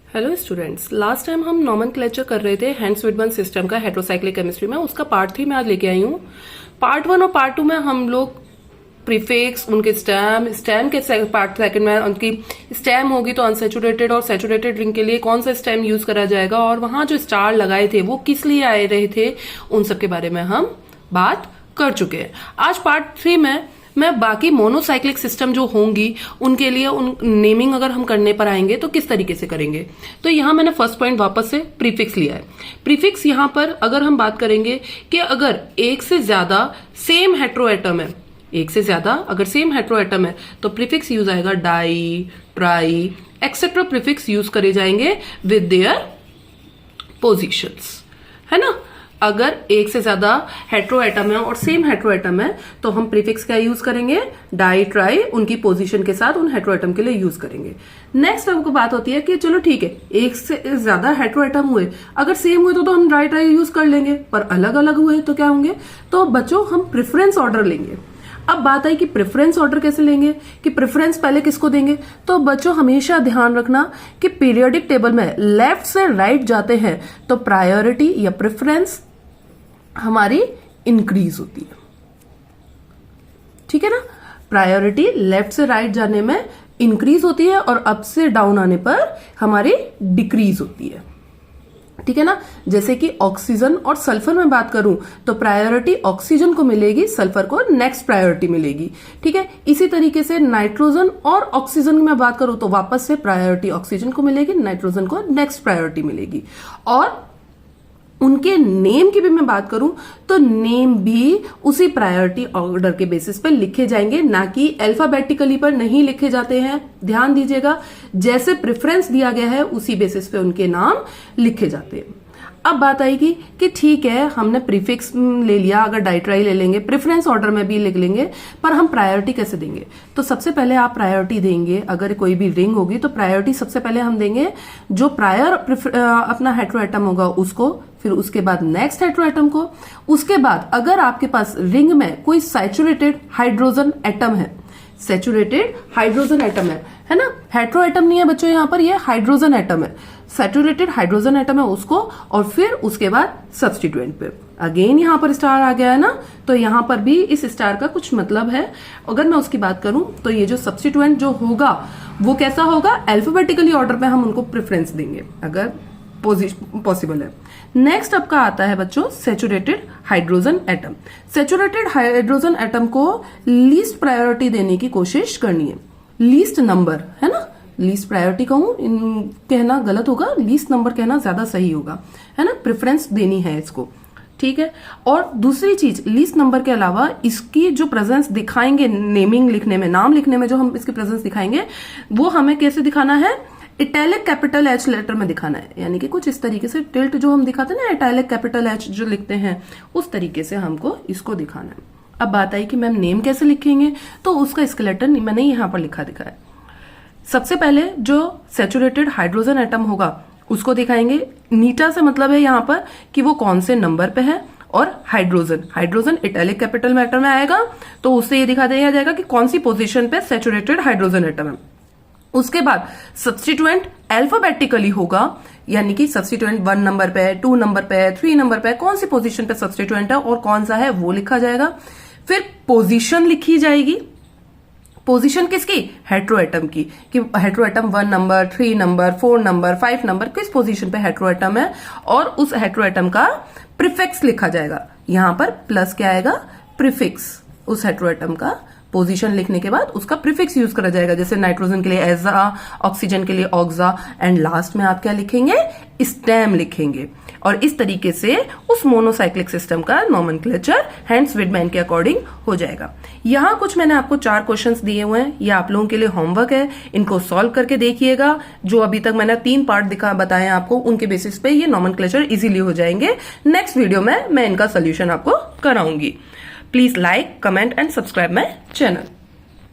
Hello students, last time हम nomenclature कर रहे थे हैंस विडमैन सिस्टम का हेटेरोसाइक्लिक केमिस्ट्री में। उसका पार्ट 3 मैं आज लेके आई हूँ। पार्ट 1 और पार्ट 2 में हम लोग प्रीफिक्स, उनके स्टेम के पार्ट सेकंड में उनकी स्टेम होगी तो अनसेचुरेटेड और सेचुरेटेड रिंग के लिए कौन सा स्टेम यूज करा जाएगा और वहां जो स्टार लगाए थे वो किस लिए आए रहे थे, उन सब के बारे में हम बात कर चुके हैं। आज पार्ट 3 में मैं बाकी मोनोसाइक्लिक सिस्टम जो होंगी उनके लिए उन नेमिंग अगर हम करने पर आएंगे तो किस तरीके से करेंगे। तो यहां मैंने फर्स्ट पॉइंट वापस से प्रीफिक्स लिया है। प्रीफिक्स यहां पर अगर हम बात करेंगे कि अगर एक से ज्यादा सेम हेट्रोएटम है, एक से ज्यादा अगर सेम हेट्रोएटम है तो प्रीफिक्स यूज आएगा di, tri etcetera prefix use करे जाएंगे विद देयर पोजिशंस, है ना। अगर एक से ज्यादा हेट्रोएटम है और सेम हेट्रोएटम है तो हम प्रीफिक्स क्या यूज करेंगे, डाई, ट्राई, उनकी पोजीशन के साथ उन हेट्रोएटम के लिए यूज करेंगे। नेक्स्ट हमको बात होती है कि चलो ठीक है, एक से ज्यादा हेट्रोएटम हुए, अगर सेम हुए तो हम डाई, ट्राई यूज कर लेंगे, पर अलग अलग हुए तो क्या होंगे, तो बच्चों हम प्रेफरेंस ऑर्डर लेंगे। अब बात आई कि प्रेफरेंस ऑर्डर कैसे लेंगे, कि प्रेफरेंस पहले किसको देंगे। तो बच्चों हमेशा ध्यान रखना कि पीरियोडिक टेबल में लेफ्ट से राइट जाते हैं तो प्रायोरिटी या प्रेफरेंस हमारी इंक्रीज होती है, ठीक है ना। प्रायोरिटी लेफ्ट से राइट जाने में इंक्रीज होती है और अप से डाउन आने पर हमारी डिक्रीज होती है, ठीक है ना। जैसे कि ऑक्सीजन और सल्फर में बात करूं तो प्रायोरिटी ऑक्सीजन को मिलेगी, सल्फर को नेक्स्ट प्रायोरिटी मिलेगी, ठीक है। इसी तरीके से नाइट्रोजन और ऑक्सीजन में बात करूं तो वापस से प्रायोरिटी ऑक्सीजन को मिलेगी, नाइट्रोजन को नेक्स्ट प्रायोरिटी मिलेगी। और उनके नेम की भी मैं बात करूं तो नेम भी उसी प्रायोरिटी ऑर्डर के बेसिस पर लिखे जाएंगे, ना कि अल्फाबेटिकली पर नहीं लिखे जाते हैं। ध्यान दीजिएगा, जैसे प्रेफरेंस दिया गया है उसी बेसिस पे उनके नाम लिखे जाते हैं। अब बात आएगी कि ठीक है, हमने प्रीफिक्स ले लिया, अगर डाइट्राई ले लेंगे, प्रेफरेंस ऑर्डर में भी लिख लेंगे, पर हम प्रायोरिटी कैसे देंगे। तो सबसे पहले आप प्रायोरिटी देंगे, अगर कोई भी रिंग होगी तो प्रायोरिटी सबसे पहले हम देंगे जो प्रायर अपना हेट्रोएटम होगा उसको, फिर उसके बाद नेक्स्ट हेट्रोएटम को, उसके बाद अगर आपके पास रिंग में कोई सैचुरेटेड हाइड्रोजन एटम है, सैचुरेटेड हाइड्रोजन एटम है ना, हेट्रोएटम नहीं है बच्चों, यहाँ पर ये हाइड्रोजन एटम है, सैचुरेटेड हाइड्रोजन एटम है उसको, और फिर उसके बाद सब्स्टिट्यूएंट पे अगेन यहाँ पर स्टार आ गया है ना। तो यहाँ पर भी इस स्टार का कुछ मतलब है। अगर मैं उसकी बात करूं तो ये जो सब्स्टिट्यूएंट जो होगा वो कैसा होगा, अल्फाबेटिकली ऑर्डर पे हम उनको प्रेफरेंस देंगे अगर पॉसिबल है। नेक्स्ट आपका आता है बच्चों saturated hydrogen atom. Saturated hydrogen atom को लीस्ट प्रायोरिटी देने की कोशिश करनी है, लीस्ट नंबर, है ना। लीस्ट प्रायोरिटी कहूं कहना गलत होगा, लीस्ट नंबर कहना ज्यादा सही होगा, है ना। प्रेफरेंस देनी है इसको, ठीक है। और दूसरी चीज, लीस्ट नंबर के अलावा इसकी जो प्रेजेंस दिखाएंगे नेमिंग लिखने में, नाम लिखने में जो हम इसकी प्रेजेंस दिखाएंगे वो हमें कैसे दिखाना है, इटैलिक कैपिटल एच लेटर में दिखाना है। यानी कि कुछ इस तरीके से टिल्ट जो हम दिखाते हैं ना, इटैलिक कैपिटल एच जो लिखते हैं उस तरीके से हमको इसको दिखाना है। अब बात आई कि मैम नेम कैसे लिखेंगे, तो उसका स्केलेटन मैंने यहाँ पर लिखा दिखाया। सबसे पहले जो सैचुरेटेड हाइड्रोजन एटम होगा उसको दिखाएंगे। नीटा से मतलब है यहाँ पर कि वो कौन से नंबर पे है, और हाइड्रोजन इटैलिक कैपिटल मैटर में आएगा तो उससे ये दिखा दिया जाएगा कि कौन सी पोजीशन पे सैचुरेटेड हाइड्रोजन एटम है। उसके बाद सब्स्टिट्यूएंट अल्फाबेटिकली होगा, यानी कि सब्स्टिट्यूएंट 1 नंबर पे है, 2 नंबर पे है, 3 नंबर पे है, कौन सी पोजीशन पे सब्स्टिट्यूएंट है और कौन सा है वो लिखा जाएगा। फिर पोजीशन लिखी जाएगी, पोजीशन किसकी, हेट्रोएटम की, कि heteroatom 1 number, 3 number, 4 number, 5 number किस पोजीशन पे हेट्रोएटम है, और उस हेट्रोएटम का प्रीफिक्स लिखा जाएगा। यहां पर प्लस क्या आएगा, प्रीफिक्स, उस हेट्रोएटम का पोजीशन लिखने के बाद उसका प्रीफिक्स यूज करा जाएगा। जैसे नाइट्रोजन के लिए एजा, ऑक्सीजन के लिए ऑक्सा, एंड लास्ट में आप क्या लिखेंगे, स्टेम लिखेंगे। और इस तरीके से उस मोनोसाइक्लिक सिस्टम का नॉमेनक्लेचर हैंस विडमैन के अकॉर्डिंग हो जाएगा। यहां कुछ मैंने आपको 4 क्वेश्चंस दिए हुए हैं, ये आप लोगों के लिए होमवर्क है, इनको सॉल्व करके देखिएगा। जो अभी तक मैंने 3 पार्ट बताए आपको, उनके बेसिस पे ये नॉमेनक्लेचर इजीली हो जाएंगे। नेक्स्ट वीडियो में मैं इनका सोल्यूशन आपको कराऊंगी। Please like, comment and subscribe my channel.